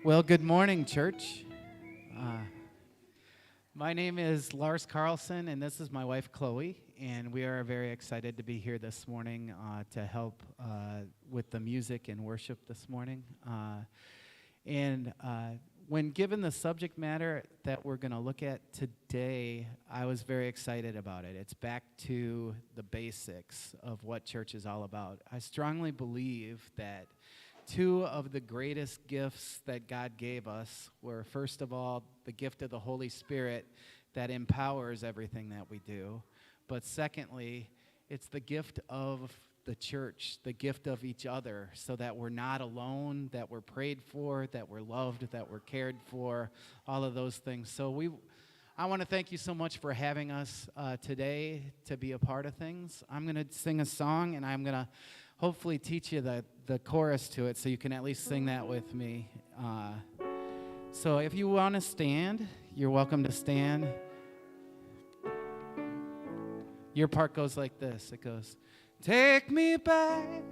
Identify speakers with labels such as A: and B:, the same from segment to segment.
A: Well, good morning, church. My name is Lars Carlson, and this is my wife, Chloe, and we are very excited to be here this morning to help with the music and worship this morning. And when given the subject matter that we're going to look at today, I was very excited about it. It's back to the basics of what church is all about. I strongly believe that two of the greatest gifts that God gave us were, first of all, the gift of the Holy Spirit that empowers everything that we do. But secondly, it's the gift of the church, the gift of each other, so that we're not alone, that we're prayed for, that we're loved, that we're cared for, all of those things. So I want to thank you so much for having us today to be a part of things. I'm going to sing a song, and I'm going to hopefully teach you the chorus to it so you can at least sing that with me. So if you want to stand, you're welcome to stand. Your part goes like this. It goes, take me back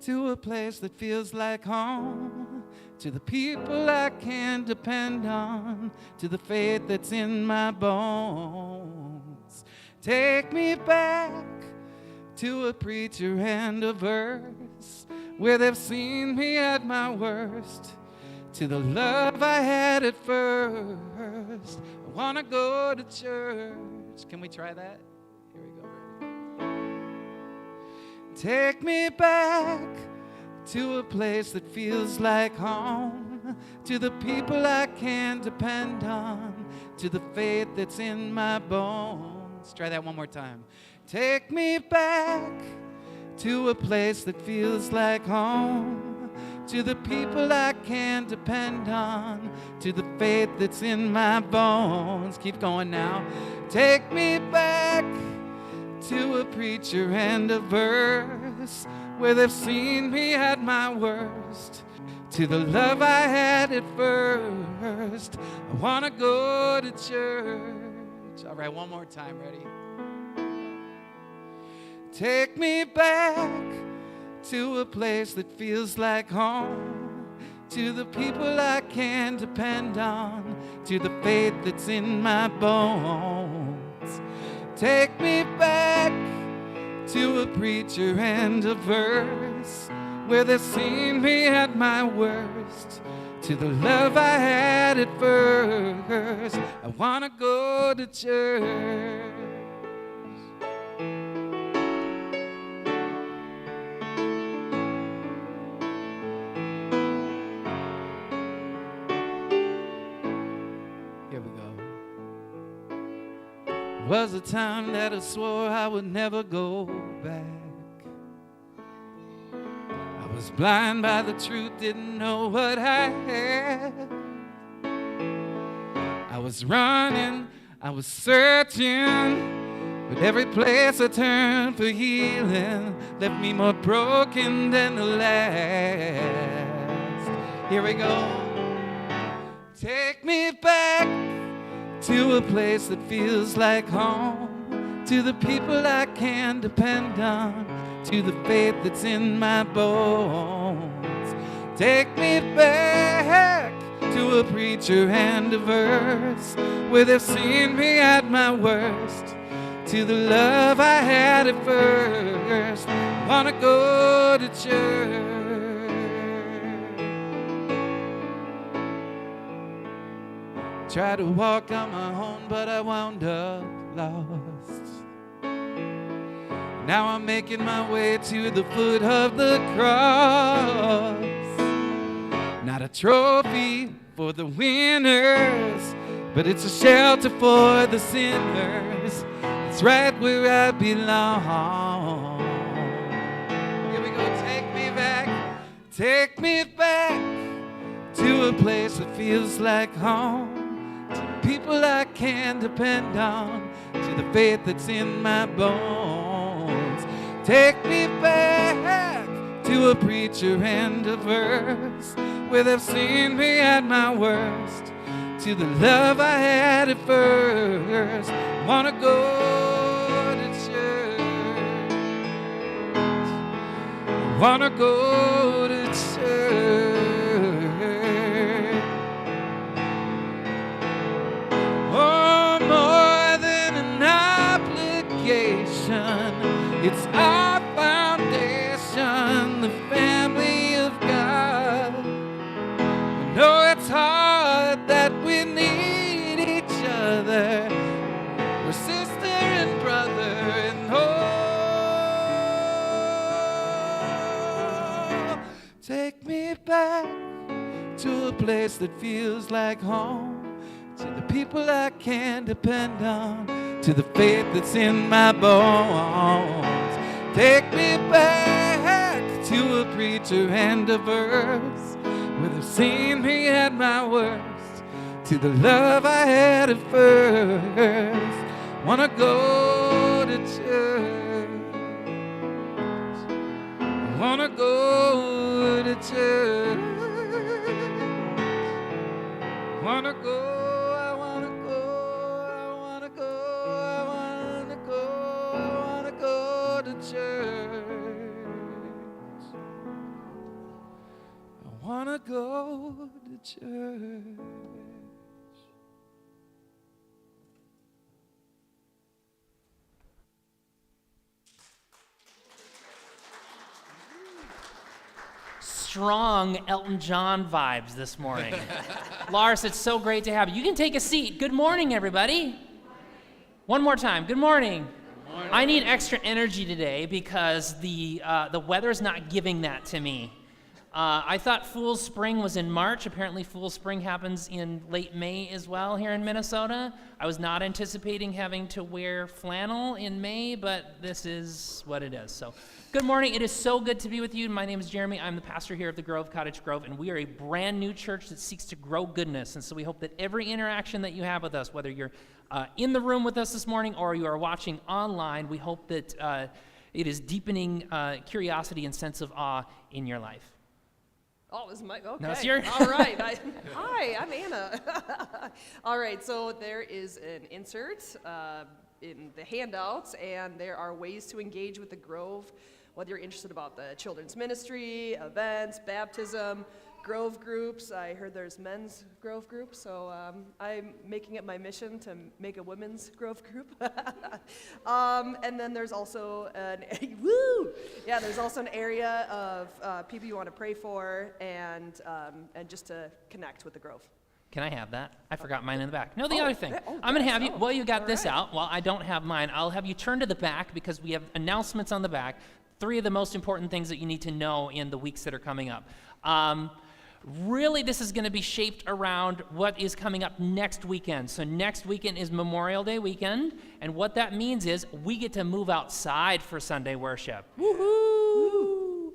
A: to a place that feels like home, to the people I can depend on, to the faith that's in my bones. Take me back to a preacher and a verse where they've seen me at my worst, to the love I had at first. I want to go to church. Can we try that? Here we go. Ready? Take me back to a place that feels like home, to the people I can depend on, to the faith that's in my bones. Try that one more time. Take me back to a place that feels like home, to the people I can depend on, to the faith that's in my bones. Keep going now. Take me back to a preacher and a verse where they've seen me at my worst, to the love I had at first. I want to go to church. All right, one more time. Ready? Take me back to a place that feels like home, to the people I can depend on, to the faith that's in my bones. Take me back to a preacher and a verse where they've seen me at my worst, to the love I had at first. I want to go to church. Was a time that I swore I would never go back. I was blind by the truth, didn't know what I had. I was running, I was searching, but every place I turned for healing left me more broken than the last. Here we go. Take me back to a place that feels like home, to the people I can depend on, to the faith that's in my bones. Take me back to a preacher and a verse where they've seen me at my worst, to the love I had at first. I want to go to church. Tried to walk on my own, but I wound up lost. Now I'm making my way to the foot of the cross. Not a trophy for the winners, but it's a shelter for the sinners. It's right where I belong. Here we go, take me back to a place that feels like home, people I can depend on, to the faith that's in my bones. Take me back to a preacher and a verse where they've seen me at my worst, to the love I had at first. Wanna go to church. Wanna go to church. place that feels like home, to the people I can depend on, to the faith that's in my bones. Take me back to a preacher and a verse where they've seen me at my worst, to the love I had at first. Wanna go to church, wanna go to church, wanna go, I wanna go, I wanna go, I wanna go, I wanna go to church. I wanna go to church.
B: Strong Elton John vibes this morning. Lars, it's so great to have you. You can take a seat. Good morning, everybody. One more time. Good morning. Good morning. I need extra energy today because the weather's not giving that to me. I thought Fool's Spring was in March. Apparently Fool's Spring happens in late May as well here in Minnesota. I was not anticipating having to wear flannel in May, but this is what it is. So, good morning. It is so good to be with you. My name is Jeremy. I'm the pastor here at the Grove, Cottage Grove, and we are a brand new church that seeks to grow goodness. And so we hope that every interaction that you have with us, whether you're in the room with us this morning or you are watching online, we hope that it is deepening curiosity and sense of awe in your life.
C: Oh, this is my, okay.
B: No, it's your...
C: All right. Hi, I'm Anna. All right, so there is an insert in the handouts, and there are ways to engage with the Grove, whether you're interested about the children's ministry, events, baptism, Grove groups. I heard there's men's Grove group, so I'm making it my mission to make a women's Grove group. And then there's also there's also an area of people you want to pray for and just to connect with the Grove.
B: Can I have that? I forgot mine in the back. No, the other thing. I'm going to have you, while you got this out, while I don't have mine, I'll have you turn to the back because we have announcements on the back. 3 of the most important things that you need to know in the weeks that are coming up. Really, this is going to be shaped around what is coming up next weekend. So next weekend is Memorial Day weekend, and what that means is we get to move outside for Sunday worship. Woohoo!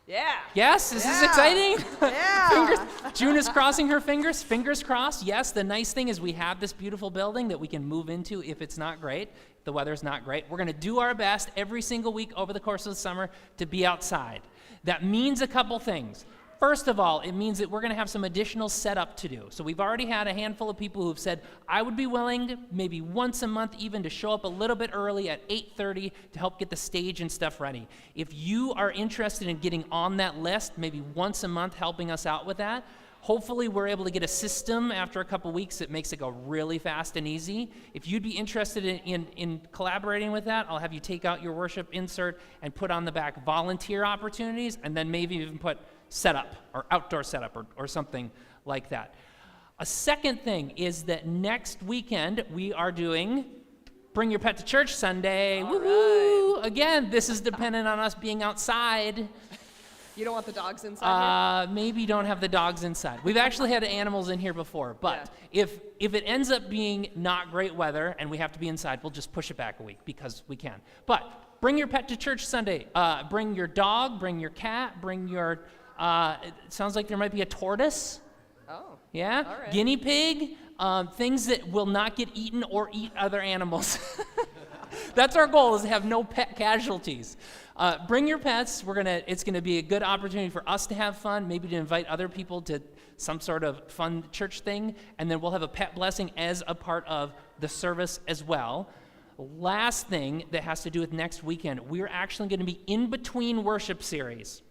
C: Yeah.
B: Yes? Is this exciting?
C: Yeah.
B: June is crossing her fingers. Fingers crossed. Yes, the nice thing is we have this beautiful building that we can move into if it's not great. If the weather's not great. We're going to do our best every single week over the course of the summer to be outside. That means a couple things. First of all, it means that we're going to have some additional setup to do. So we've already had a handful of people who've said, I would be willing maybe once a month even to show up a little bit early at 8:30 to help get the stage and stuff ready. If you are interested in getting on that list, maybe once a month helping us out with that, hopefully we're able to get a system after a couple weeks that makes it go really fast and easy. If you'd be interested in collaborating with that, I'll have you take out your worship insert and put on the back volunteer opportunities, and then maybe even put setup or outdoor setup or something like that. A second thing is that next weekend we are doing Bring Your Pet to Church Sunday.
C: All
B: Woohoo!
C: right.
B: Again, this is dependent on us being outside.
C: You don't want the dogs inside here?
B: Maybe don't have the dogs inside. We've actually had animals in here before, but if it ends up being not great weather and we have to be inside, we'll just push it back a week because we can. But bring your pet to church Sunday. Bring your dog, bring your cat, bring your, it sounds like there might be a tortoise.
C: Oh.
B: Yeah?
C: All right.
B: Guinea pig, things that will not get eaten or eat other animals. That's our goal, is to have no pet casualties. Bring your pets. It's gonna be a good opportunity for us to have fun, maybe to invite other people to some sort of fun church thing, and then we'll have a pet blessing as a part of the service as well. Last thing that has to do with next weekend, we're actually gonna be in between worship series.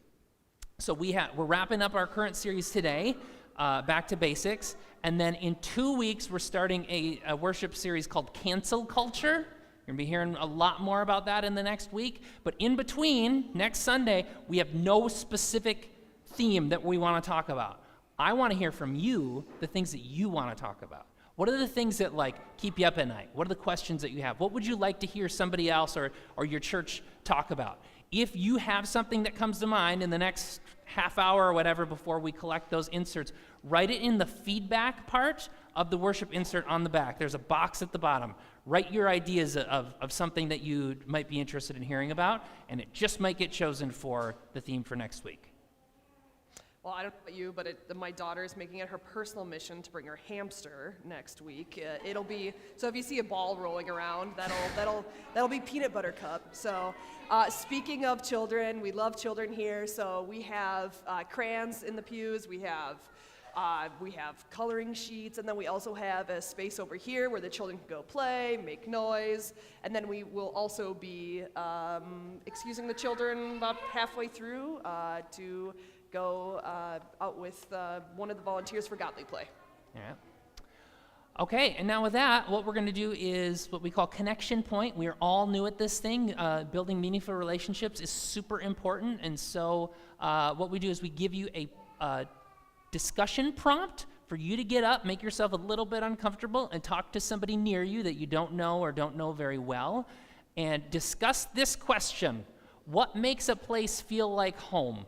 B: So we're wrapping up our current series today, Back to Basics, and then in 2 weeks we're starting a worship series called Cancel Culture. You're going to be hearing a lot more about that in the next week. But in between, next Sunday, we have no specific theme that we want to talk about. I want to hear from you the things that you want to talk about. What are the things that keep you up at night? What are the questions that you have? What would you like to hear somebody else or your church talk about? If you have something that comes to mind in the next half hour or whatever before we collect those inserts, write it in the feedback part of the worship insert on the back. There's a box at the bottom. Write your ideas of something that you might be interested in hearing about, and it just might get chosen for the theme for next week.
C: Well, I don't know about you, but my daughter is making it her personal mission to bring her hamster next week. It'll be, so if you see a ball rolling around, that'll be Peanut Butter Cup. So speaking of children, we love children here. So we have crayons in the pews. We have coloring sheets, and then we also have a space over here where the children can go play, make noise, and then we will also be excusing the children about halfway through to go out with one of the volunteers for Godly Play.
B: Yeah. Okay, and now with that, what we're going to do is what we call connection point. We are all new at this thing. Building meaningful relationships is super important, and so what we do is we give you a discussion prompt for you to get up, make yourself a little bit uncomfortable, and talk to somebody near you that you don't know or don't know very well, and discuss this question: what makes a place feel like home?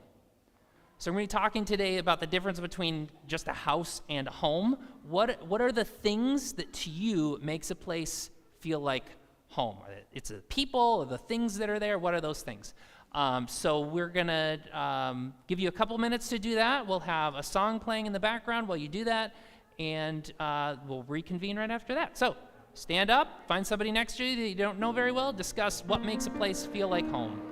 B: So we're going to be talking today about the difference between just a house and a home. What are the things that to you makes a place feel like home? It's the people or the things that are there. What are those things? So we're going to give you a couple minutes to do that. We'll have a song playing in the background while you do that, and we'll reconvene right after that. So stand up, find somebody next to you that you don't know very well, discuss what makes a place feel like home.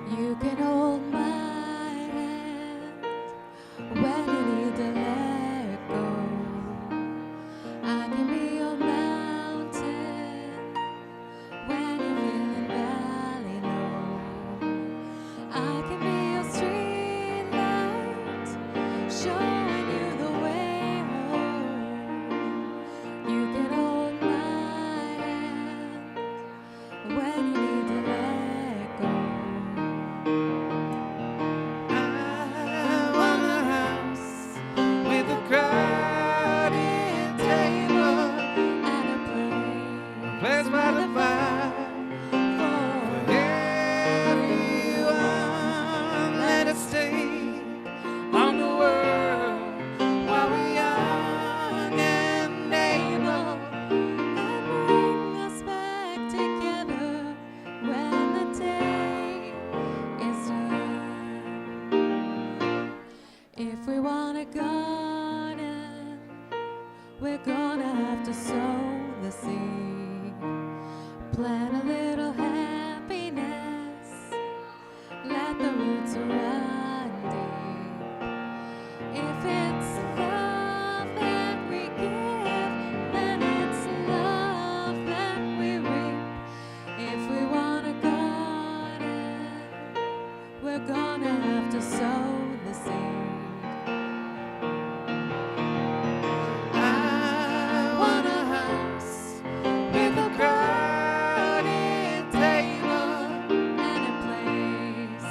D: You can hold my hand when you need to let go. I can be your mountain when you're feeling valley low. I can be your street light, showing you the way home. You can hold my hand when you need to let go.
A: Place by the fire for everyone. Let us stay on the world while we're young and able.
D: And bring us back together when the day is done. If we want a garden, we're gonna have to sow the seed. Plant a little happiness, let the roots run deep. If it's love that we give, then it's love that we reap. If we want a garden, we're gonna have to sow the seed.
A: I want a house with a crowded table,
D: And a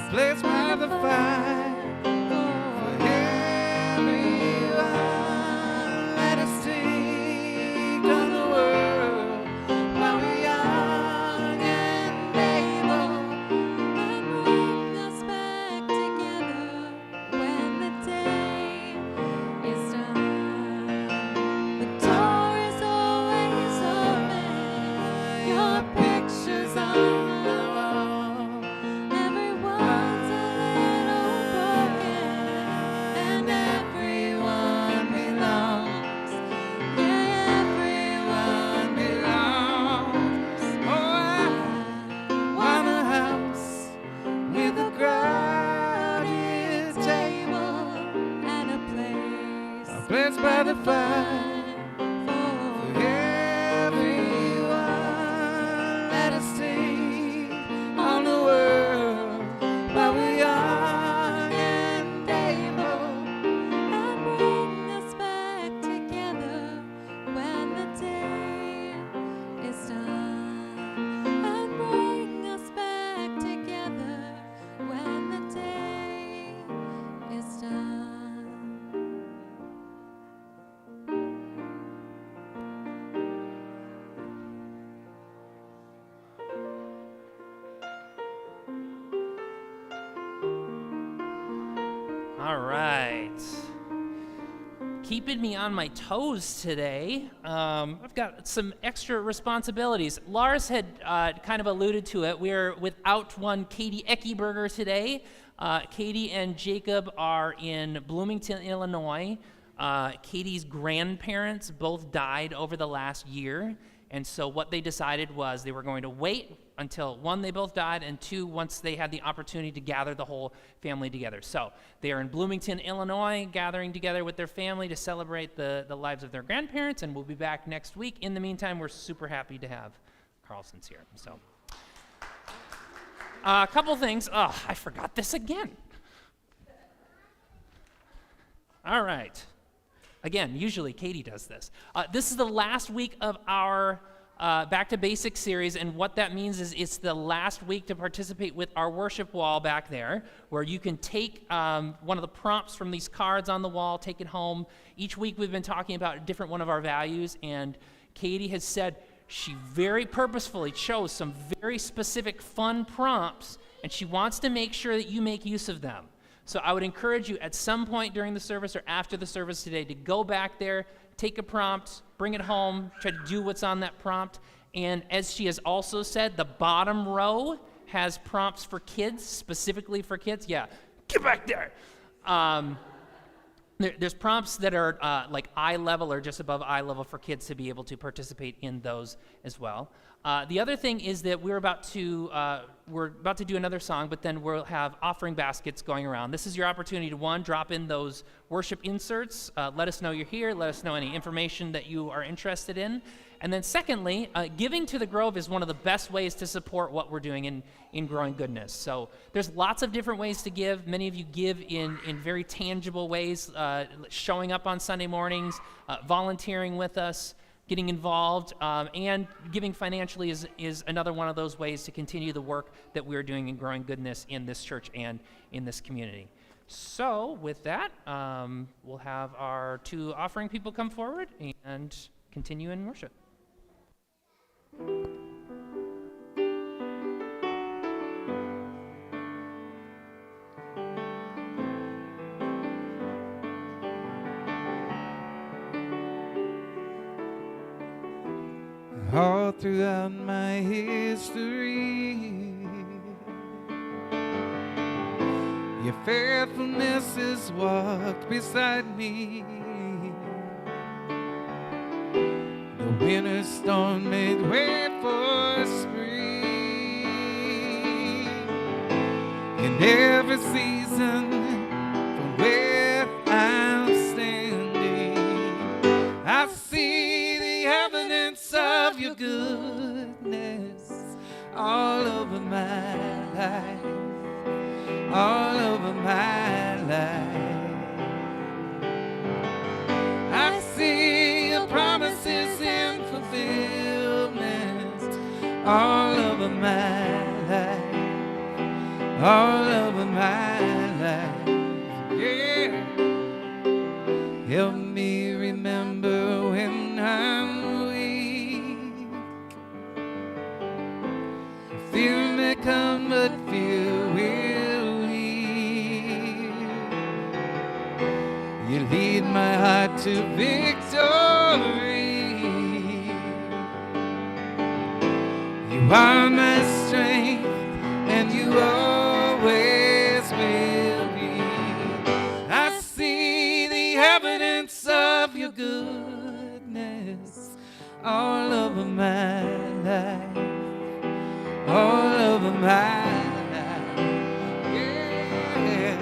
D: place
A: place by the fire.
B: All right. Keeping me on my toes today, I've got some extra responsibilities. Lars had kind of alluded to it. We're without one Katie Eckeberger today. Katie and Jacob are in Bloomington, Illinois. Katie's grandparents both died over the last year, and so what they decided was they were going to wait until, one, they both died, and two, once they had the opportunity to gather the whole family together. So they are in Bloomington, Illinois, gathering together with their family to celebrate the lives of their grandparents, and we'll be back next week. In the meantime, we're super happy to have Carlson's here. So a couple things. Oh, I forgot this again. All right. Again, usually Katie does this. This is the last week of our Back to Basics series, and what that means is it's the last week to participate with our worship wall back there, where you can take one of the prompts from these cards on the wall, take it home. Each week we've been talking about a different one of our values, and Katie has said she very purposefully chose some very specific fun prompts, and she wants to make sure that you make use of them. So I would encourage you at some point during the service or after the service today to go back there, take a prompt, bring it home, try to do what's on that prompt. And as she has also said, the bottom row has prompts for kids, specifically for kids. Yeah, get back there. There's prompts that are like eye level or just above eye level for kids to be able to participate in those as well. The other thing is that we're about to do another song, but then we'll have offering baskets going around. This is your opportunity to, one, drop in those worship inserts. Let us know you're here. Let us know any information that you are interested in. And then secondly, giving to the Grove is one of the best ways to support what we're doing in Growing Goodness. So there's lots of different ways to give. Many of you give in very tangible ways, showing up on Sunday mornings, volunteering with us, getting involved, and giving financially is another one of those ways to continue the work that we're doing in Growing Goodness in this church and in this community. So with that, we'll have our two offering people come forward and continue in worship.
A: All throughout my history, your faithfulness has walked beside me. The winter storm made way for spring. In every season, from where I'm standing, I see the evidence of your goodness all over my life, all over my life. I see your promises in fulfillment all over my life, all over my life. Yeah. Help me remember when I'm weak. Fear may come, but fear will leave. You lead my heart to victory. You are my strength, and you always will be. I see the evidence of your goodness all over my life, all over my life. Yeah,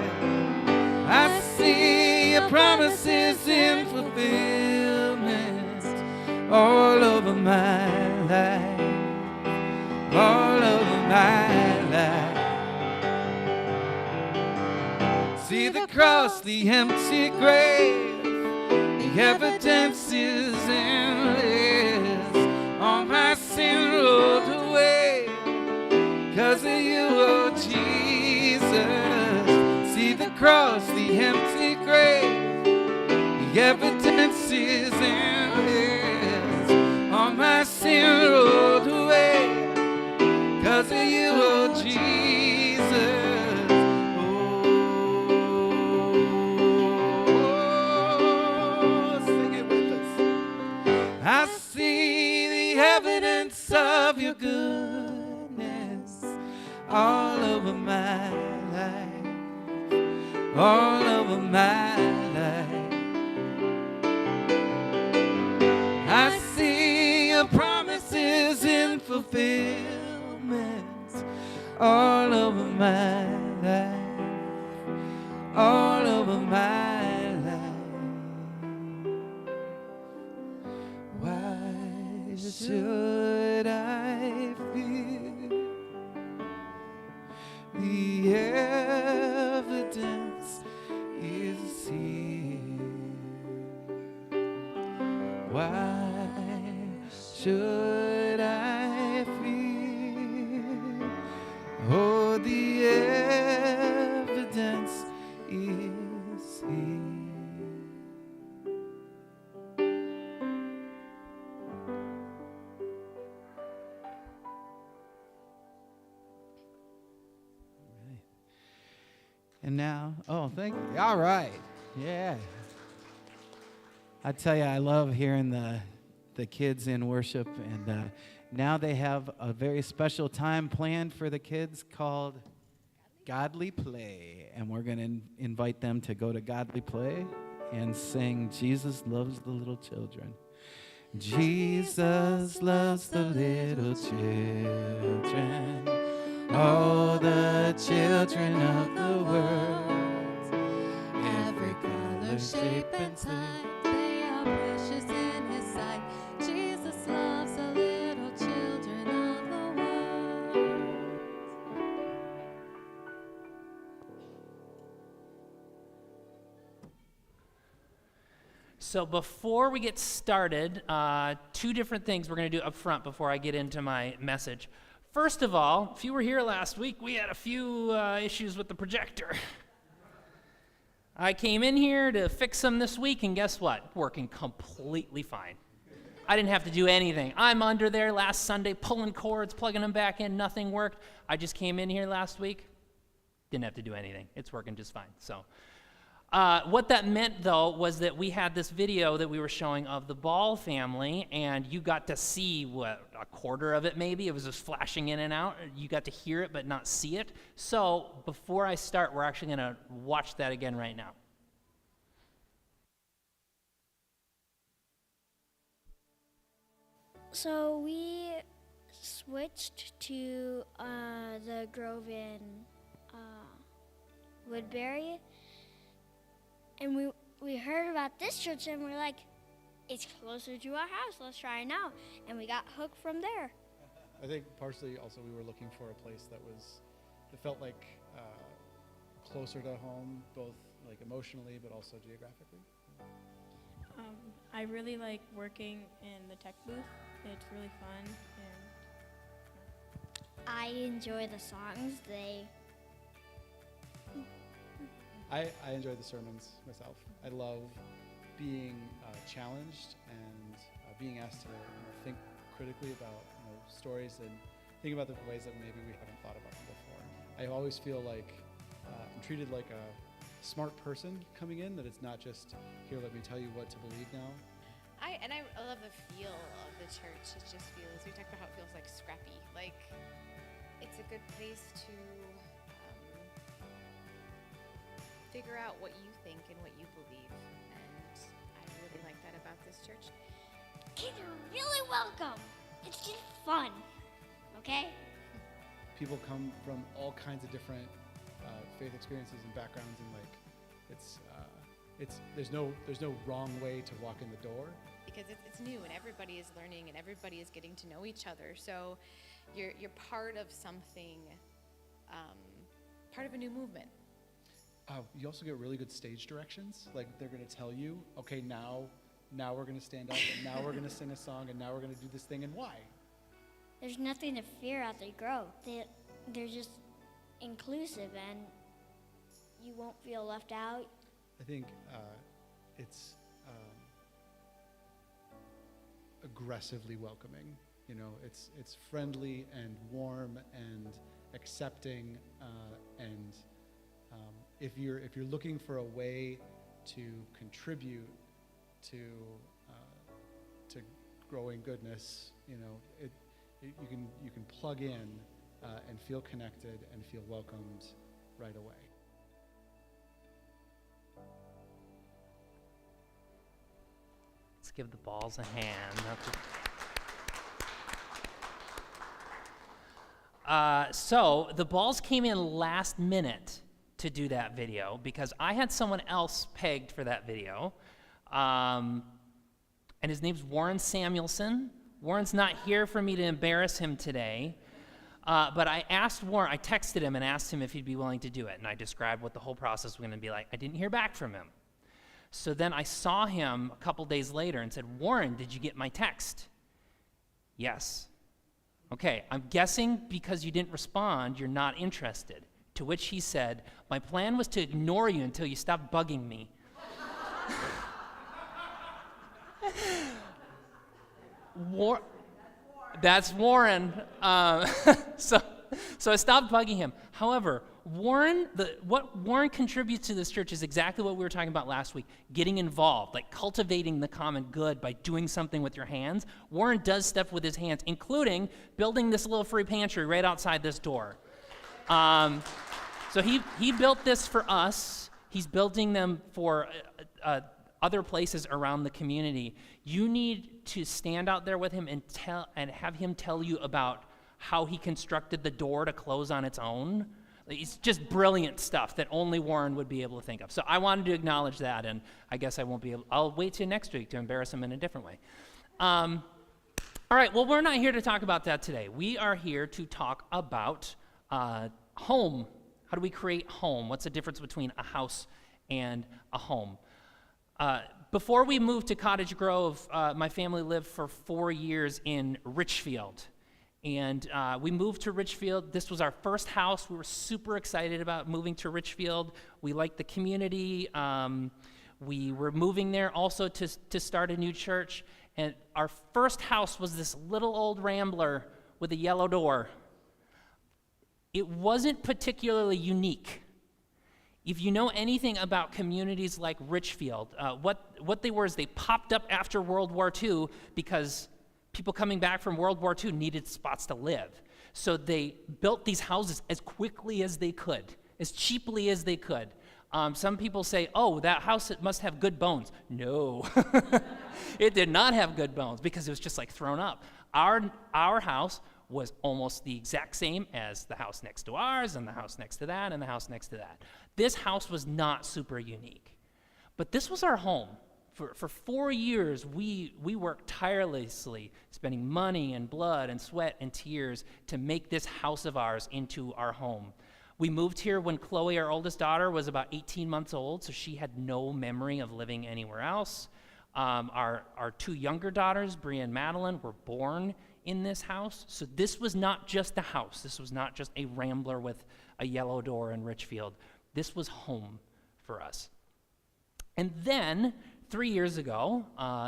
A: I see your promises in fulfillment all over my life, all over my life. See the cross, the empty grave, the evidence is endless. All my sin rolled away 'cause of you, oh Jesus. See the cross, the empty grave, the evidence is endless. All my sin rolled away 'cause of you, oh Jesus. Oh. see the evidence of your goodness all over my life, all over my life. I see your promises in fulfillment all over my life, all over my life. Why should I fear? The evidence is here. Why should I fear? Oh, the evidence is here. And now, oh, thank you. All right. Yeah. I tell you, I love hearing the kids in worship. And now they have a very special time planned for the kids called Godly Play. And we're going to invite them to go to Godly Play and sing Jesus Loves the Little Children. Jesus loves the little children, all the children of the world, every color, shape, and type,
D: they are precious in His sight. Jesus loves the little children of the world.
B: So before we get started, two different things we're going to do up front before I get into my message. First of all, if you were here last week, we had a few issues with the projector. I came in here to fix them this week, and guess what? Working completely fine. I didn't have to do anything. I'm under there last Sunday pulling cords, plugging them back in, nothing worked. I just came in here last week, didn't have to do anything. It's working just fine. So. What that meant, though, was that we had this video that we were showing of the Ball family, and you got to see, what, a quarter of it maybe? It was just flashing in and out. You got to hear it but not see it. So before I start, we're actually going to watch that again right now.
E: So we switched to the Grove in Woodbury. And we heard about this church, and we're like, it's closer to our house. Let's try it out. And we got hooked from there.
F: I think partially also we were looking for a place that felt like closer to home, both like emotionally but also geographically.
G: I really like working in the tech booth. It's really fun. And
E: I enjoy the songs.
F: I enjoy the sermons myself. I love being challenged and being asked to think critically about stories and think about the ways that maybe we haven't thought about them before. I always feel like I'm treated like a smart person coming in, that it's not just, here, let me tell you what to believe now.
H: I love the feel of the church. It just feels, we talked about how it feels like scrappy. Like, it's a good place to figure out what you think and what you believe, and I really like that about this church.
E: Kids are really welcome. It's just fun, okay?
F: People come from all kinds of different faith experiences and backgrounds, and like there's no wrong way to walk in the door,
H: Because it's new and everybody is learning and everybody is getting to know each other. So you're part of something, part of a new movement.
F: You also get really good stage directions. Like, they're going to tell you, okay, now we're going to stand up, and now we're going to sing a song, and now we're going to do this thing, and why?
E: There's nothing to fear as they grow. They're just inclusive, and you won't feel left out.
F: I think it's aggressively welcoming. It's friendly and warm and accepting, and if you're looking for a way to contribute to growing goodness, you can plug in and feel connected and feel welcomed right away.
B: Let's give the balls a hand. So the balls came in last minute to do that video because I had someone else pegged for that video. And his name's Warren Samuelson. Warren's not here for me to embarrass him today. But I asked Warren, I texted him and asked him if he'd be willing to do it. And I described what the whole process was going to be like. I didn't hear back from him. So then I saw him a couple days later and said, Warren, did you get my text? Yes. Okay, I'm guessing because you didn't respond, you're not interested. To which he said, my plan was to ignore you until you stopped bugging me. That's Warren. So I stopped bugging him. However, what Warren contributes to this church is exactly what we were talking about last week, getting involved, like cultivating the common good by doing something with your hands. Warren does stuff with his hands, including building this little free pantry right outside this door. So he built this for us. He's building them for other places around the community. You need to stand out there with him and have him tell you about how he constructed the door to close on its own. It's just brilliant stuff that only Warren would be able to think of. So I wanted to acknowledge that, and I guess I won't be able. I'll wait till next week to embarrass him in a different way. All right, well, we're not here to talk about that today. We are here to talk about home. How do we create home? What's the difference between a house and a home? Before we moved to Cottage Grove, my family lived for 4 years in Richfield. And we moved to Richfield. This was our first house. We were super excited about moving to Richfield. We liked the community. We were moving there also to start a new church. And our first house was this little old rambler with a yellow door. It wasn't particularly unique. If you know anything about communities like Richfield, what they were is they popped up after World War II because people coming back from World War II needed spots to live. So they built these houses as quickly as they could, as cheaply as they could. Some people say, oh, that house, it must have good bones. No, it did not have good bones because it was just like thrown up. Our house was almost the exact same as the house next to ours and the house next to that and the house next to that. This house was not super unique, but this was our home. For 4 years, we worked tirelessly, spending money and blood and sweat and tears to make this house of ours into our home. We moved here when Chloe, our oldest daughter, was about 18 months old, so she had no memory of living anywhere else. Our 2 younger daughters, Bria and Madeline, were born in this house. So this was not just a house. This was not just a rambler with a yellow door in Richfield. This was home for us. And then 3 years ago,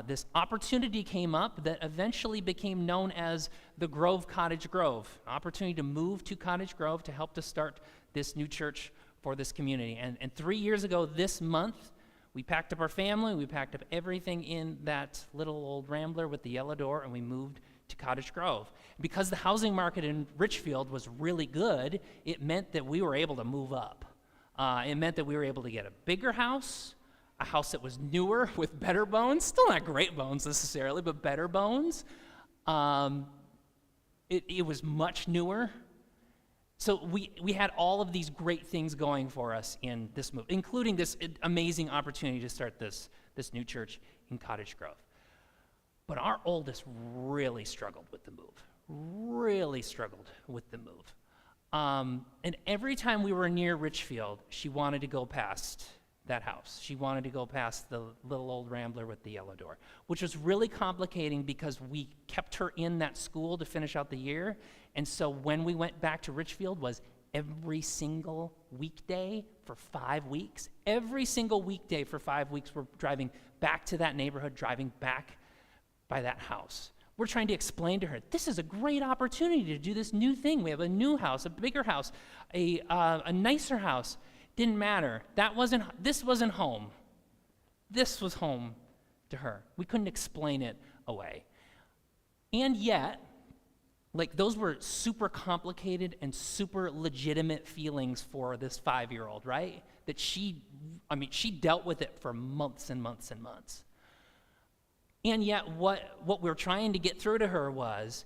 B: this opportunity came up that eventually became known as the Grove Cottage Grove, an opportunity to move to Cottage Grove to help to start this new church for this community. And 3 years ago this month, we packed up our family, we packed up everything in that little old rambler with the yellow door, and we moved to Cottage Grove. Because the housing market in Richfield was really good, it meant that we were able to move up. It meant that we were able to get a bigger house, a house that was newer with better bones, still not great bones necessarily, but better bones. It was much newer. So we had all of these great things going for us in this move, including this amazing opportunity to start this new church in Cottage Grove. But our oldest really struggled with the move. And every time we were near Richfield, she wanted to go past that house. She wanted to go past the little old rambler with the yellow door, which was really complicating because we kept her in that school to finish out the year. And so when we went back to Richfield was every single weekday for 5 weeks. Every single weekday for 5 weeks, we're driving back to that neighborhood, driving back by that house. We're trying to explain to her, this is a great opportunity to do this new thing. We have a new house, a bigger house, a nicer house. Didn't matter. This wasn't home. This was home to her. We couldn't explain it away. And yet, like, those were super complicated and super legitimate feelings for this 5-year-old, right? That she dealt with it for months and months and months. And yet, what we're trying to get through to her was,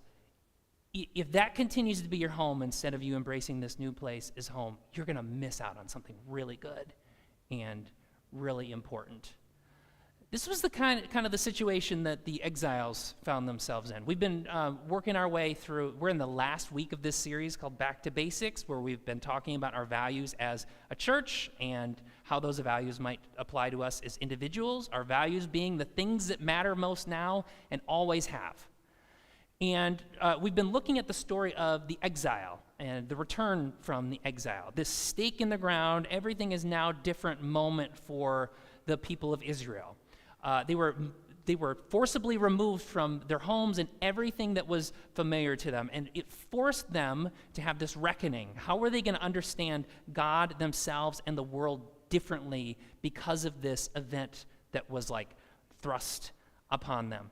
B: if that continues to be your home instead of you embracing this new place as home, you're going to miss out on something really good and really important. This was the kind of the situation that the exiles found themselves in. We've been working our way through, we're in the last week of this series called Back to Basics, where we've been talking about our values as a church and how those values might apply to us as individuals, our values being the things that matter most now and always have. And we've been looking at the story of the exile and the return from the exile. This stake in the ground, everything is now different moment for the people of Israel. They were forcibly removed from their homes and everything that was familiar to them, and it forced them to have this reckoning. How were they going to understand God, themselves, and the world differently because of this event that was like thrust upon them?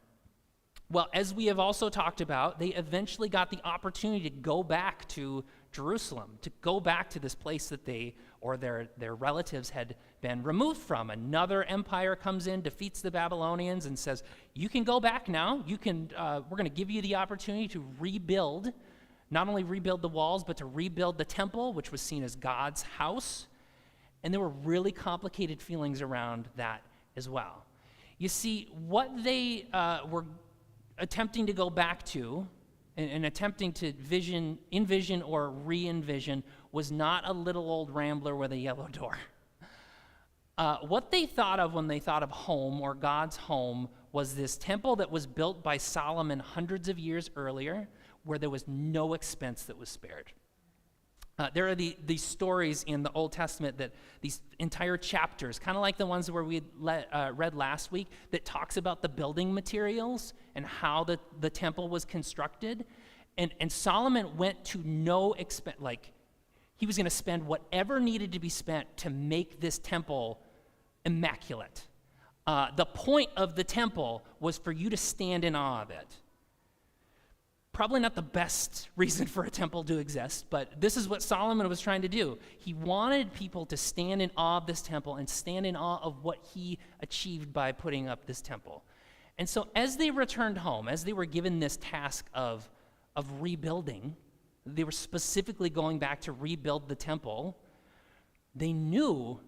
B: Well, as we have also talked about, they eventually got the opportunity to go back to Jerusalem, to go back to this place that they or their relatives had been removed from. Another empire comes in, defeats the Babylonians, and says, you can go back now. You can. We're going to give you the opportunity to rebuild, not only rebuild the walls, but to rebuild the temple, which was seen as God's house. And there were really complicated feelings around that as well. You see, what they were attempting to go back to and attempting to envision or re-envision was not a little old rambler with a yellow door. What they thought of when they thought of home or God's home was this temple that was built by Solomon hundreds of years earlier, where there was no expense that was spared. There are these stories in the Old Testament, that these entire chapters, kind of like the ones where we read last week, that talks about the building materials and how the temple was constructed. And Solomon went to no expense, like he was going to spend whatever needed to be spent to make this temple immaculate. The point of the temple was for you to stand in awe of it. Probably not the best reason for a temple to exist, but this is what Solomon was trying to do. He wanted people to stand in awe of this temple and stand in awe of what he achieved by putting up this temple. And so as they returned home, as they were given this task of rebuilding, they were specifically going back to rebuild the temple, they knew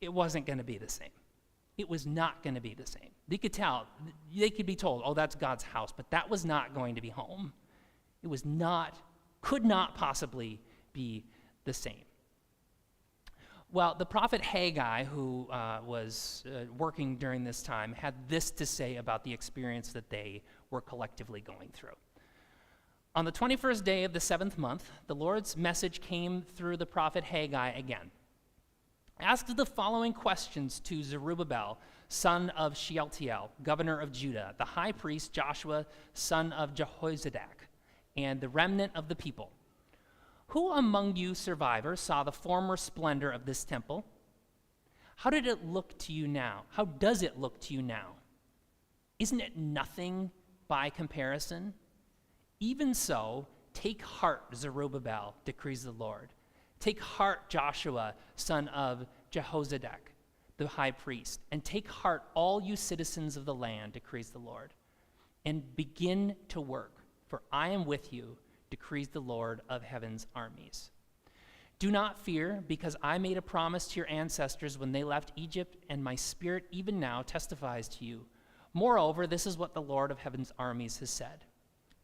B: it wasn't going to be the same. It was not going to be the same. They could tell, they could be told, oh, that's God's house, but that was not going to be home. It was not, could not possibly be the same. Well, the prophet Haggai, who was working during this time, had this to say about the experience that they were collectively going through. On the 21st day of the 7th month, the Lord's message came through the prophet Haggai again. Ask the following questions to Zerubbabel, son of Shealtiel, governor of Judah, the high priest Joshua, son of Jehozadak, and the remnant of the people. Who among you survivors saw the former splendor of this temple? How did it look to you now? How does it look to you now? Isn't it nothing by comparison? Even so, take heart, Zerubbabel, decrees the Lord. Take heart, Joshua, son of Jehozadak, the high priest, and take heart, all you citizens of the land, decrees the Lord, and begin to work, for I am with you, decrees the Lord of heaven's armies. Do not fear, because I made a promise to your ancestors when they left Egypt, and my spirit even now testifies to you. Moreover, this is what the Lord of heaven's armies has said.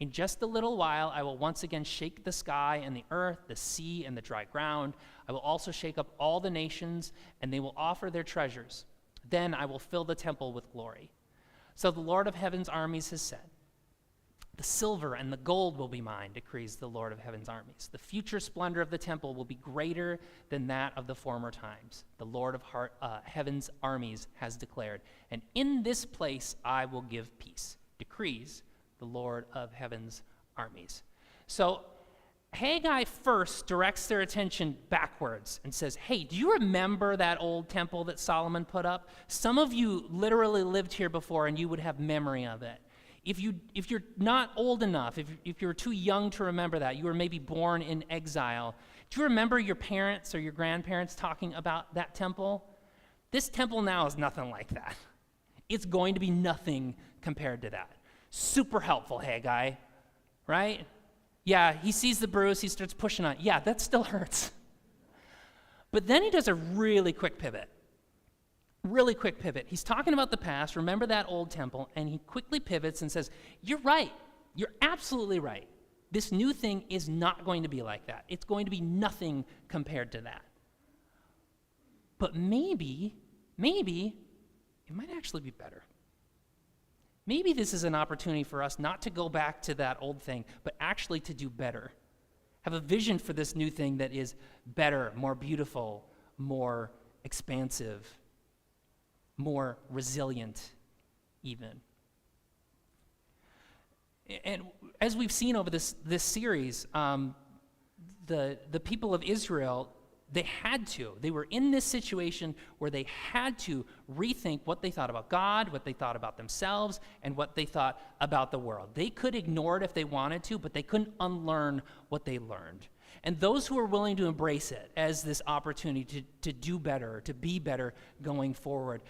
B: In just a little while, I will once again shake the sky and the earth, the sea and the dry ground. I will also shake up all the nations, and they will offer their treasures. Then I will fill the temple with glory. So the Lord of heaven's armies has said, the silver and the gold will be mine, decrees the Lord of heaven's armies. The future splendor of the temple will be greater than that of the former times. The Lord of heaven's armies has declared, and in this place I will give peace, decrees the Lord of heaven's armies. So Haggai first directs their attention backwards and says, hey, do you remember that old temple that Solomon put up? Some of you literally lived here before and you would have memory of it. if you're not old enough, if you're too young to remember that, you were maybe born in exile, do you remember your parents or your grandparents talking about that temple? This temple now is nothing like that. It's going to be nothing compared to that. Super helpful, Haggai, right? Yeah, he sees the bruise, he starts pushing on it. Yeah, that still hurts. But then he does a really quick pivot. Really quick pivot. He's talking about the past, remember that old temple, and he quickly pivots and says, you're right. You're absolutely right. This new thing is not going to be like that. It's going to be nothing compared to that. But maybe, it might actually be better. Maybe this is an opportunity for us not to go back to that old thing, but actually to do better. Have a vision for this new thing that is better, more beautiful, more expansive, more resilient even. And as we've seen over this series, the people of Israel, they were in this situation where they had to rethink what they thought about God, what they thought about themselves, and what they thought about the world. They could ignore it if they wanted to, but they couldn't unlearn what they learned. And those who were willing to embrace it as this opportunity to do better, to be better going forward,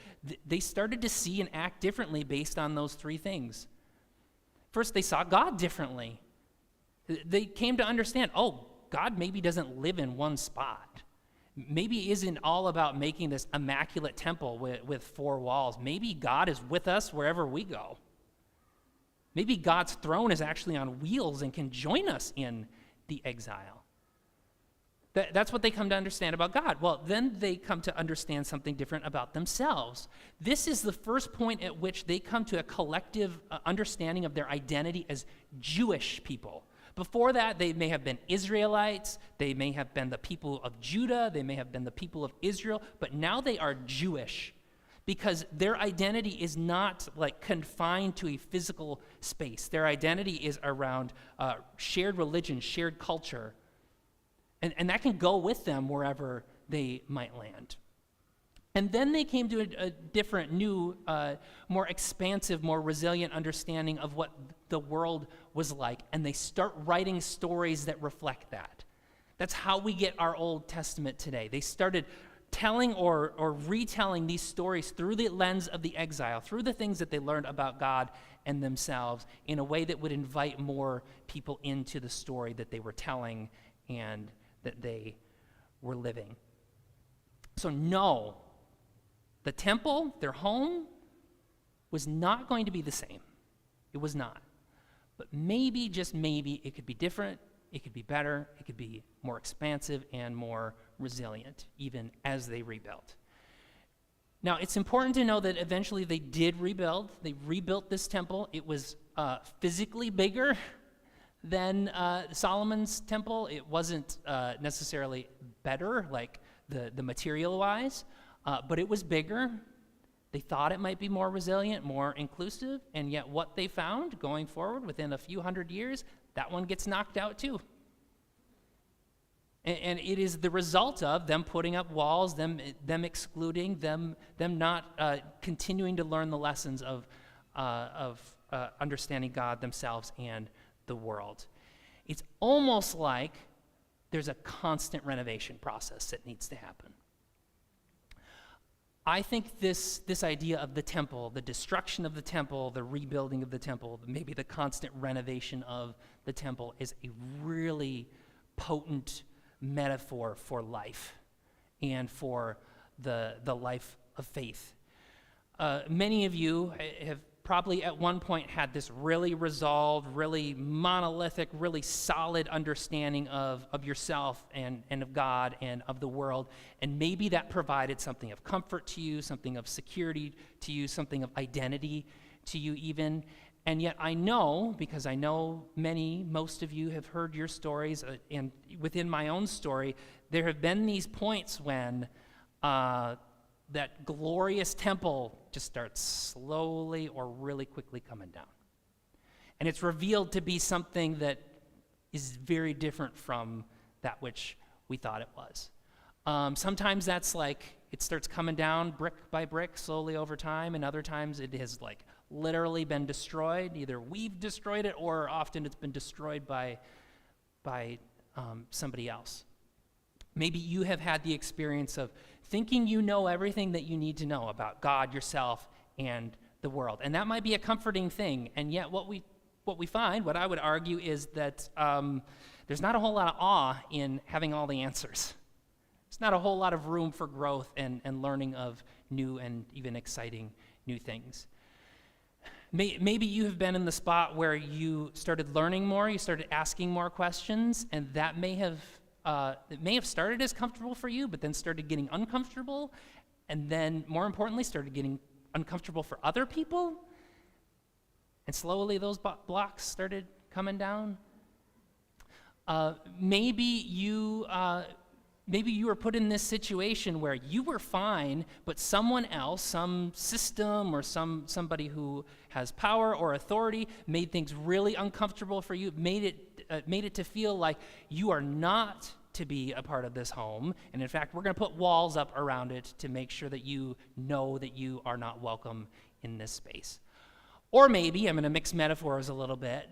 B: they started to see and act differently based on those three things. First, they saw God differently. They came to understand, oh, God maybe doesn't live in one spot. Maybe it isn't all about making this immaculate temple with four walls. Maybe God is with us wherever we go. Maybe God's throne is actually on wheels and can join us in the exile. That's what they come to understand about God. Well, then they come to understand something different about themselves. This is the first point at which they come to a collective understanding of their identity as Jewish people. Before that, they may have been Israelites, they may have been the people of Judah, they may have been the people of Israel, but now they are Jewish because their identity is not like confined to a physical space. Their identity is around shared religion, shared culture, and that can go with them wherever they might land. And then they came to a different, new, more expansive, more resilient understanding of what the world was like, and they start writing stories that reflect that. That's how we get our Old Testament today. They started telling or retelling these stories through the lens of the exile, through the things that they learned about God and themselves, in a way that would invite more people into the story that they were telling and that they were living. So no, the temple, their home, was not going to be the same. It was not. But maybe, just maybe, it could be different, it could be better, it could be more expansive and more resilient, even as they rebuilt. Now, it's important to know that eventually they did rebuild. They rebuilt this temple. It was physically bigger than Solomon's temple. It wasn't necessarily better, like the material-wise, but it was bigger. They thought it might be more resilient, more inclusive, and yet what they found going forward within a few hundred years, that one gets knocked out too. And it is the result of them putting up walls, them excluding, them not continuing to learn the lessons of understanding God themselves and the world. It's almost like there's a constant renovation process that needs to happen. I think this idea of the temple, the destruction of the temple, the rebuilding of the temple, maybe the constant renovation of the temple is a really potent metaphor for life and for the life of faith. Many of you have probably at one point had this really resolved, really monolithic, really solid understanding of yourself and of God and of the world. And maybe that provided something of comfort to you, something of security to you, something of identity to you even. And yet I know, because I know most of you have heard your stories, and within my own story, there have been these points when that glorious temple just starts slowly or really quickly coming down. And it's revealed to be something that is very different from that which we thought it was. Sometimes that's like, it starts coming down brick by brick slowly over time, and other times it has like literally been destroyed. Either we've destroyed it, or often it's been destroyed by somebody else. Maybe you have had the experience of thinking you know everything that you need to know about God, yourself, and the world. And that might be a comforting thing. And yet what we find, what I would argue, is that there's not a whole lot of awe in having all the answers. There's not a whole lot of room for growth and learning of new and even exciting new things. Maybe you have been in the spot where you started learning more, you started asking more questions, and that may have started as comfortable for you, but then started getting uncomfortable, and then, more importantly, started getting uncomfortable for other people, and slowly those blocks started coming down. Maybe you were put in this situation where you were fine, but someone else, some system or somebody who has power or authority made things really uncomfortable for you, made it to feel like you are not to be a part of this home. And in fact, we're going to put walls up around it to make sure that you know that you are not welcome in this space. Or maybe, I'm going to mix metaphors a little bit,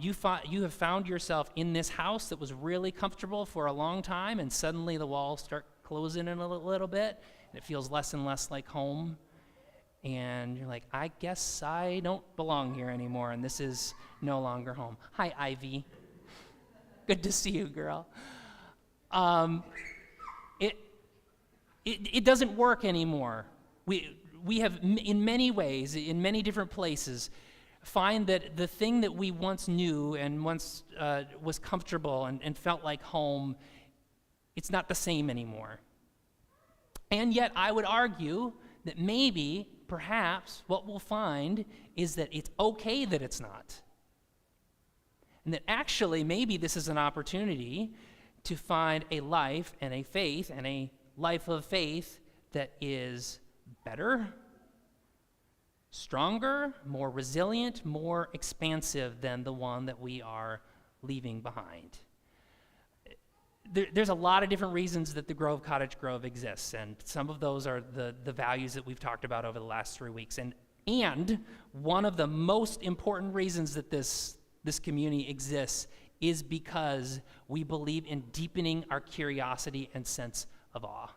B: you have found yourself in this house that was really comfortable for a long time, and suddenly the walls start closing in a little bit, and it feels less and less like home. And you're like, I guess I don't belong here anymore, and this is no longer home. Hi, Ivy. Good to see you, girl. It doesn't work anymore. We have, in many ways, in many different places, find that the thing that we once knew and once was comfortable and felt like home, it's not the same anymore. And yet I would argue that maybe, perhaps, what we'll find is that it's okay that it's not. And that actually maybe this is an opportunity to find a life and a faith and a life of faith that is better, stronger, more resilient, more expansive than the one that we are leaving behind. There's a lot of different reasons that the Grove Cottage Grove exists, and some of those are the values that we've talked about over the last 3 weeks. And one of the most important reasons that this community exists is because we believe in deepening our curiosity and sense of awe.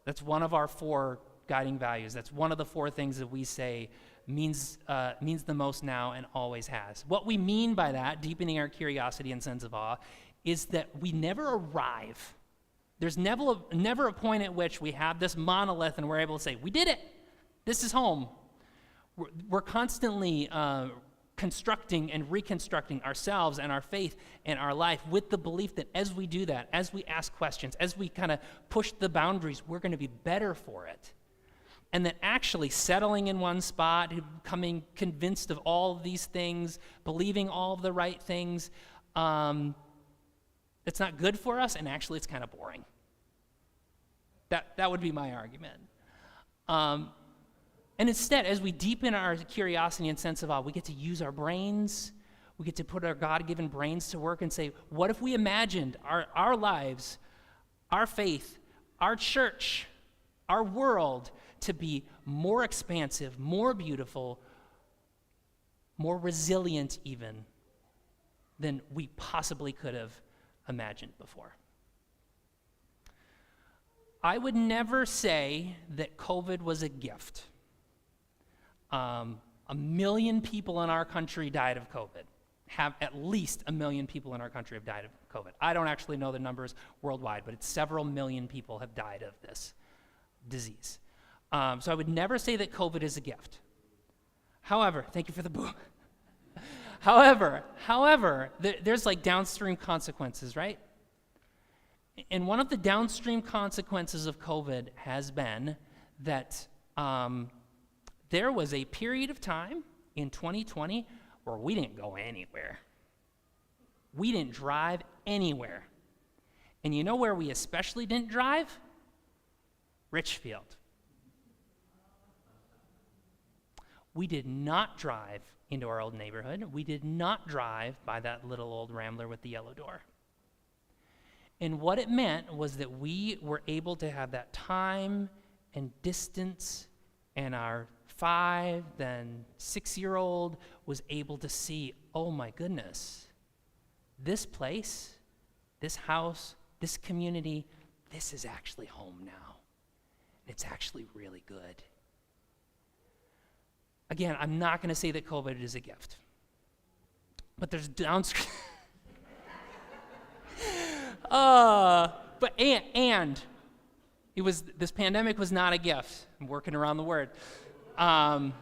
B: That's one of our 4 guiding values. That's one of the 4 things that we say means the most now and always has. What we mean by that, deepening our curiosity and sense of awe, is that we never arrive. There's never a point at which we have this monolith and we're able to say, we did it. This is home. We're constantly constructing and reconstructing ourselves and our faith and our life with the belief that as we do that, as we ask questions, as we kind of push the boundaries, we're going to be better for it. And that actually settling in one spot, becoming convinced of all of these things, believing all of the right things, it's not good for us, and actually it's kind of boring. That would be my argument. And instead, as we deepen our curiosity and sense of awe, we get to use our brains. We get to put our God-given brains to work and say, what if we imagined our lives, our faith, our church, our world to be more expansive, more beautiful, more resilient even than we possibly could have imagined before? I would never say that COVID was a gift. 1 million people in our country died of COVID. Have at least 1 million people in our country have died of COVID. I don't actually know the numbers worldwide, but it's several million people have died of this disease. So I would never say that COVID is a gift. However, thank you for the boo. However, there's like downstream consequences, right? And one of the downstream consequences of COVID has been that there was a period of time in 2020 where we didn't go anywhere. We didn't drive anywhere. And you know where we especially didn't drive? Richfield. We did not drive into our old neighborhood. We did not drive by that little old Rambler with the yellow door. And what it meant was that we were able to have that time and distance and our 5, then 6-year-old, was able to see, oh my goodness, this place, this house, this community, this is actually home now. It's actually really good. Again, I'm not going to say that COVID is a gift, but there's downstream. And it was, this pandemic was not a gift. I'm working around the word. And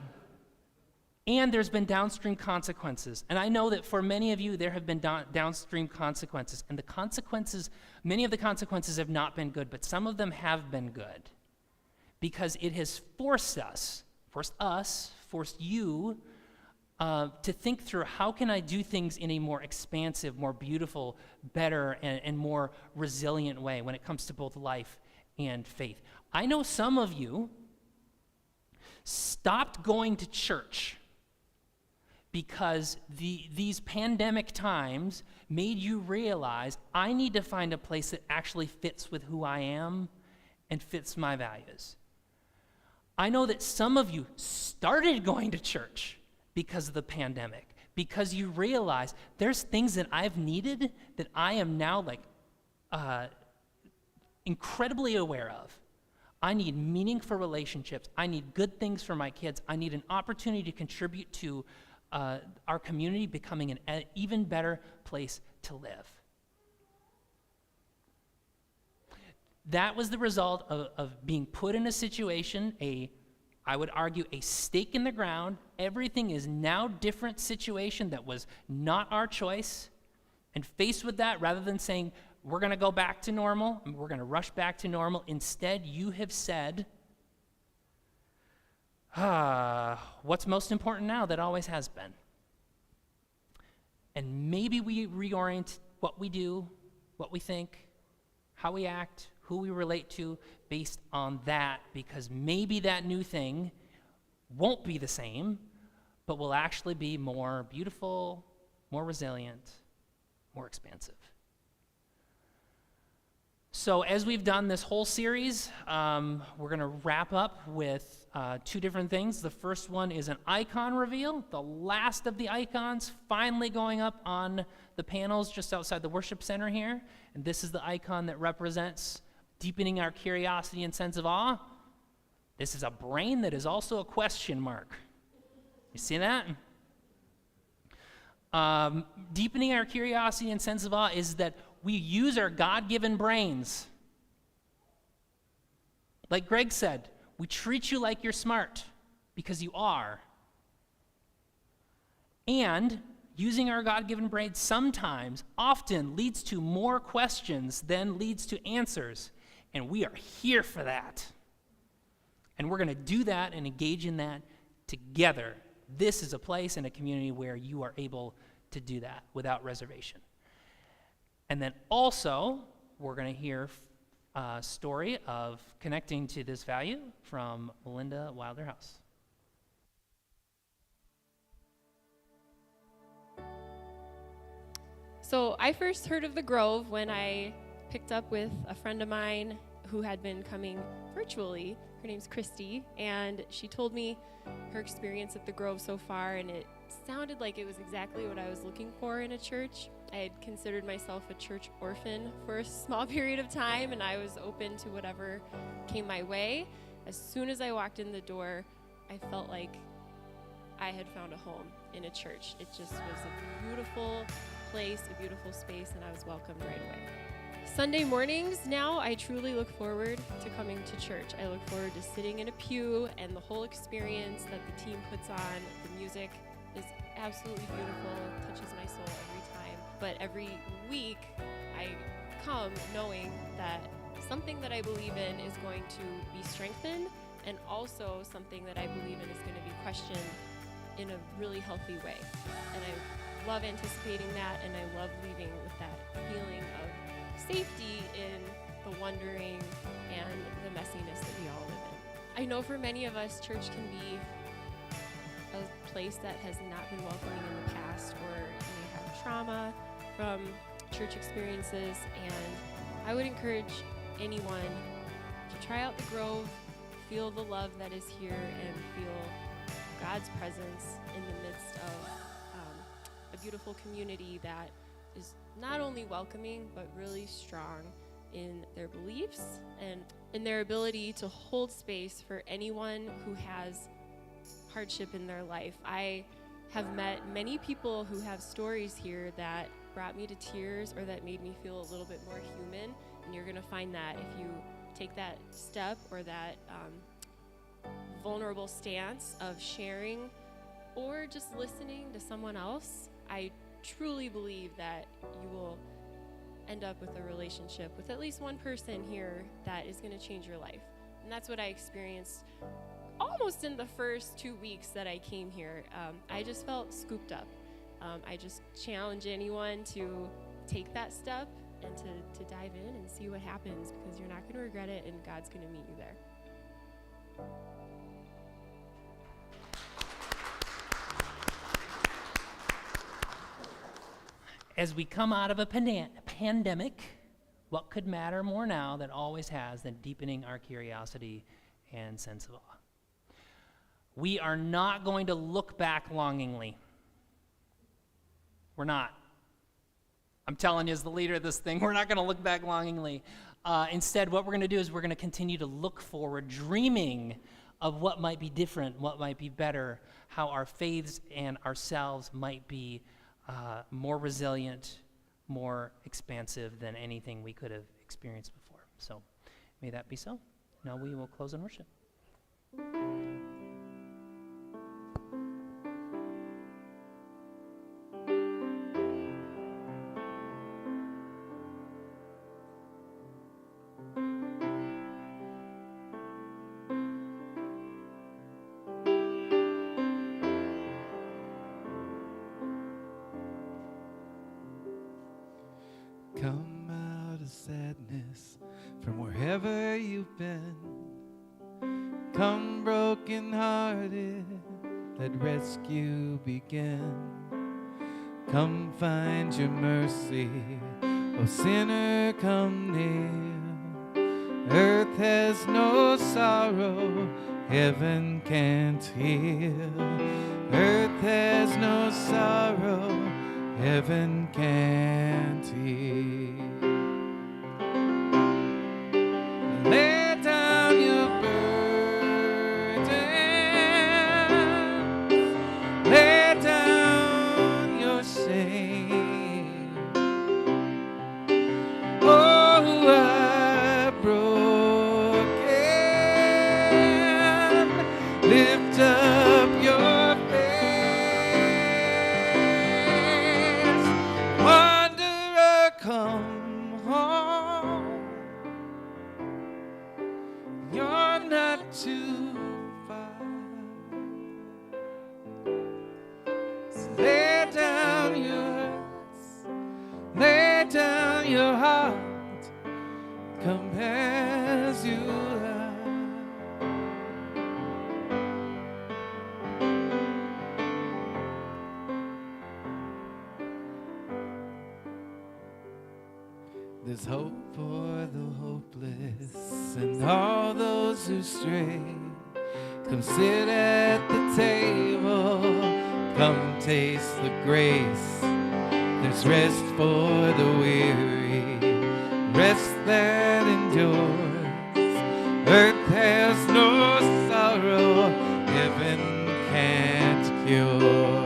B: there's been downstream consequences. And I know that for many of you, there have been downstream consequences. And the consequences, many of the consequences have not been good, but some of them have been good. Because it has forced you to think through, how can I do things in a more expansive, more beautiful, better, and more resilient way when it comes to both life and faith. I know some of you stopped going to church because these pandemic times made you realize, I need to find a place that actually fits with who I am and fits my values. I know that some of you started going to church because of the pandemic, because you realize there's things that I've needed that I am now incredibly aware of. I need meaningful relationships. I need good things for my kids. I need an opportunity to contribute to our community becoming an even better place to live. That was the result of being put in a situation, I would argue, a stake in the ground. Everything is now different situation that was not our choice. And faced with that, rather than saying, we're going to go back to normal, and we're going to rush back to normal, instead you have said, what's most important now that always has been? And maybe we reorient what we do, what we think, how we act, who we relate to based on that, because maybe that new thing won't be the same, but will actually be more beautiful, more resilient, more expansive. So as we've done this whole series, we're going to wrap up with 2 different things. The first one is an icon reveal, the last of the icons finally going up on the panels just outside the worship center here. And this is the icon that represents deepening our curiosity and sense of awe. This is a brain that is also a question mark. You see that? Deepening our curiosity and sense of awe is that we use our God-given brains. Like Greg said, we treat you like you're smart because you are. And using our God-given brains sometimes, often leads to more questions than leads to answers. And we are here for that. And we're going to do that and engage in that together. This is a place and a community where you are able to do that without reservation. And then also, we're going to hear a story of connecting to this value from Melinda Wilder-House.
I: So I first heard of the Grove when I picked up with a friend of mine who had been coming virtually. Her name's Christy, and she told me her experience at the Grove so far, and it sounded like it was exactly what I was looking for in a church. I had considered myself a church orphan for a small period of time, and I was open to whatever came my way. As soon as I walked in the door, I felt like I had found a home in a church. It just was a beautiful place, a beautiful space, and I was welcomed right away. Sunday mornings now, I truly look forward to coming to church. I look forward to sitting in a pew, and the whole experience that the team puts on, the music is absolutely beautiful, touches my soul every time. But every week, I come knowing that something that I believe in is going to be strengthened, and also something that I believe in is going to be questioned in a really healthy way. And I love anticipating that, and I love leaving with that feeling of safety in the wondering and the messiness that we all live in. I know for many of us, church can be a place that has not been welcoming in the past, or you may have trauma from church experiences, and I would encourage anyone to try out the Grove, feel the love that is here, and feel God's presence in the midst of a beautiful community that is not only welcoming, but really strong in their beliefs and in their ability to hold space for anyone who has hardship in their life. I have met many people who have stories here that brought me to tears or that made me feel a little bit more human, and you're going to find that if you take that step or that vulnerable stance of sharing or just listening to someone else. I truly believe that you will end up with a relationship with at least one person here that is going to change your life. And that's what I experienced almost in the first 2 weeks that I came here. I just felt scooped up. I just challenge anyone to take that step and to dive in and see what happens, because you're not going to regret it and God's going to meet you there.
B: As we come out of a pandemic, what could matter more now than always has than deepening our curiosity and sense of awe? We are not going to look back longingly. We're not. I'm telling you, as the leader of this thing, we're not going to look back longingly. Instead, what we're going to do is we're going to continue to look forward, dreaming of what might be different, what might be better, how our faiths and ourselves might be more resilient, more expansive than anything we could have experienced before. So may that be so. Now we will close in worship.
A: Come out of sadness from wherever you've been. Come broken-hearted, let rescue begin. Come find your mercy, O sinner, come near. Earth has no sorrow, heaven can't heal. Earth has no sorrow, heaven can't heal. Lay down your burdens, lay down your shame. Oh, who are broken, lift up your face. Wanderer, come home. You're not too far. So lay down your heart, come as you are. There's hope for the hopeless and all those who stray. Come sit at the table, come taste the grace. There's rest for the weary, rest that endures. Earth has no sorrow, heaven can't cure.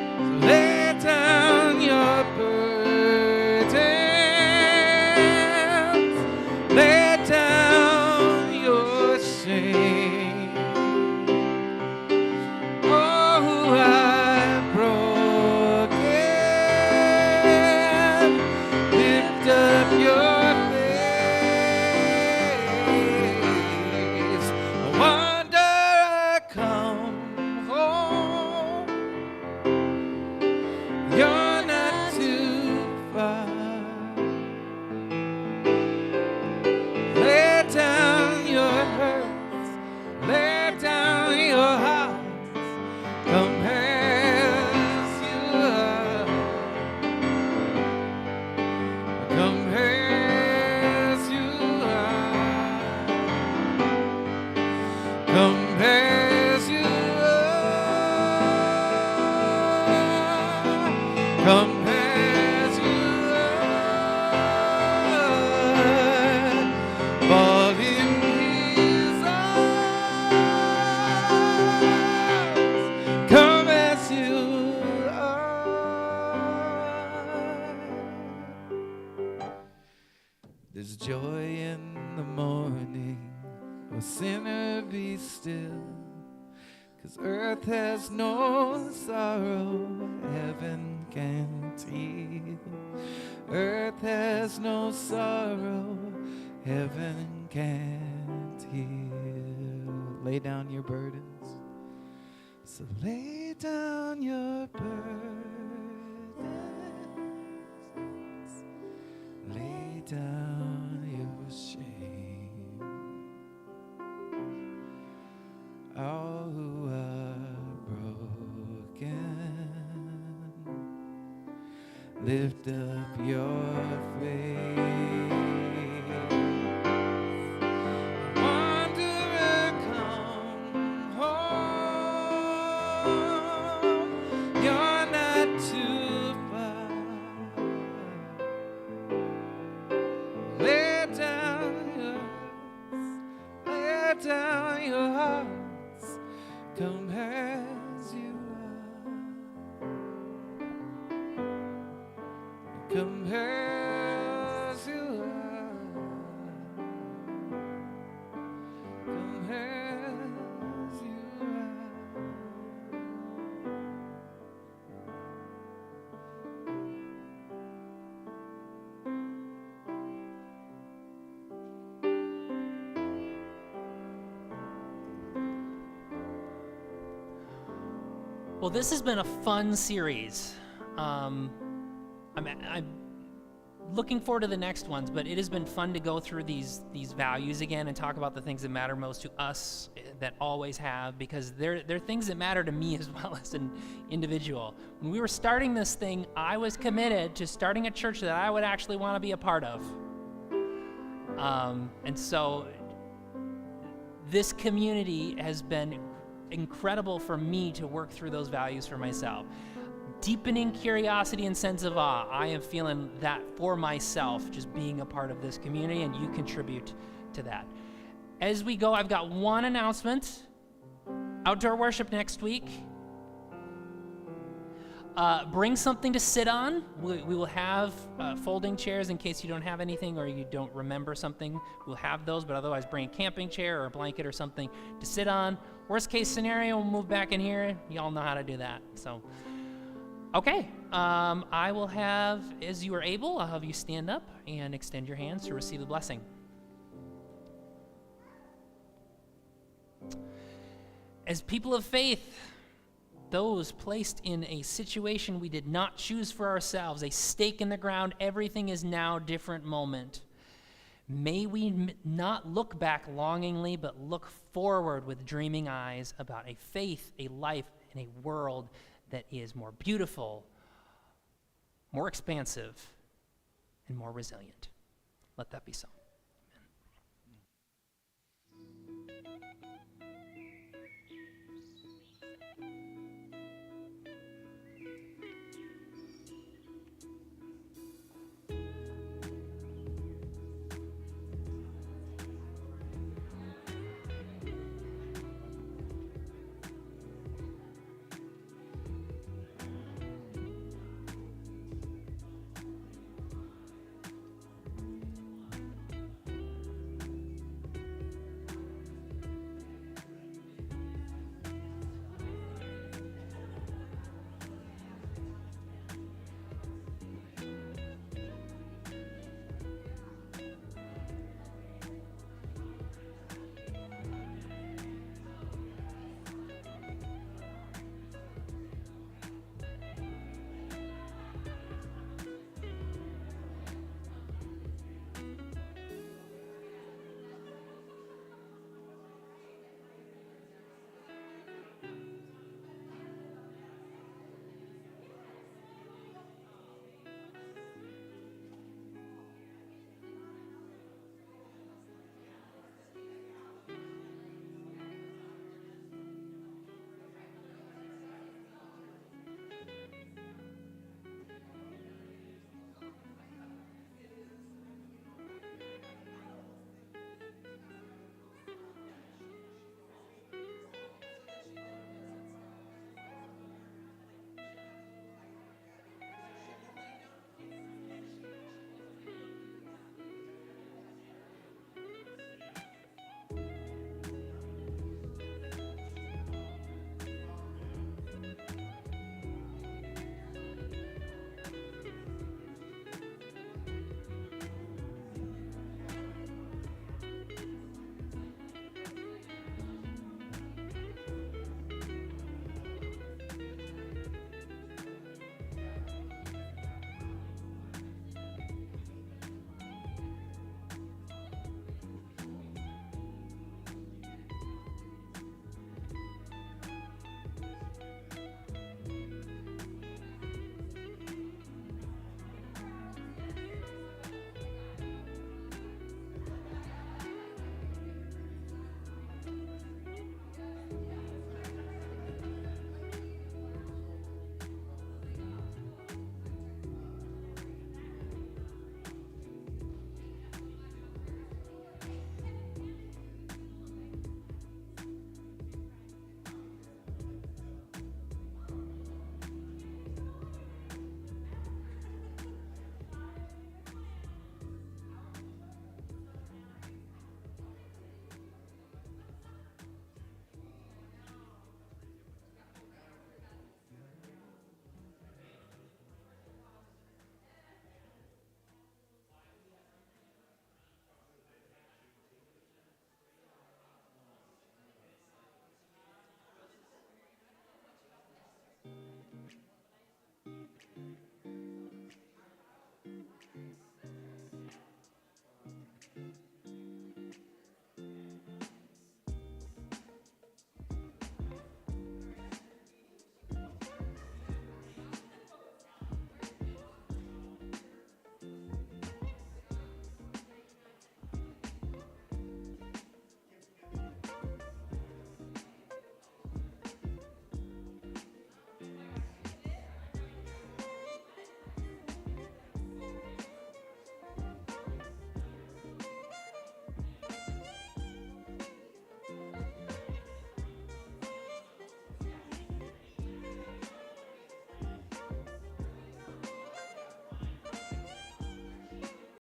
A: So lay down your burdens, lay down your shame. Oh, who are broken, lift up your face. A wanderer, come home. You're not too far. Lay down your hurts, lay down your hearts, come as you are, come as you are, come come as you are, fall in his arms, come as you are. There's joy in the morning, oh sinner be still, 'cause earth has no sorrow heaven can't heal. Earth has no sorrow heaven can't heal. Lay down your burdens. So lay down your burdens. Lay down your shame. All who are broken, lift up your faith. Wanderer, come home. You're not too far. Lay down your hearts. Lay down your hearts. Come as you are. Come as you are. Come as you are.
B: Well, this has been a fun series. I'm looking forward to the next ones, but it has been fun to go through these values again and talk about the things that matter most to us, that always have, because they're things that matter to me as well as an individual. When we were starting this thing, I was committed to starting a church that I would actually want to be a part of. And so this community has been incredible for me to work through those values for myself. Deepening curiosity and sense of awe. I am feeling that for myself, just being a part of this community, and you contribute to that. As we go, I've got one announcement. Outdoor worship next week. Bring something to sit on. We will have folding chairs in case you don't have anything or you don't remember something. We'll have those, but otherwise bring a camping chair or a blanket or something to sit on. Worst case scenario, we'll move back in here. Y'all know how to do that. So, okay. I will have, as you are able, I'll have you stand up and extend your hands to receive the blessing. As people of faith, those placed in a situation we did not choose for ourselves, a stake in the ground, everything is now different moment. May we not look back longingly, but look forward with dreaming eyes about a faith, a life, and a world that is more beautiful, more expansive, and more resilient. Let that be so.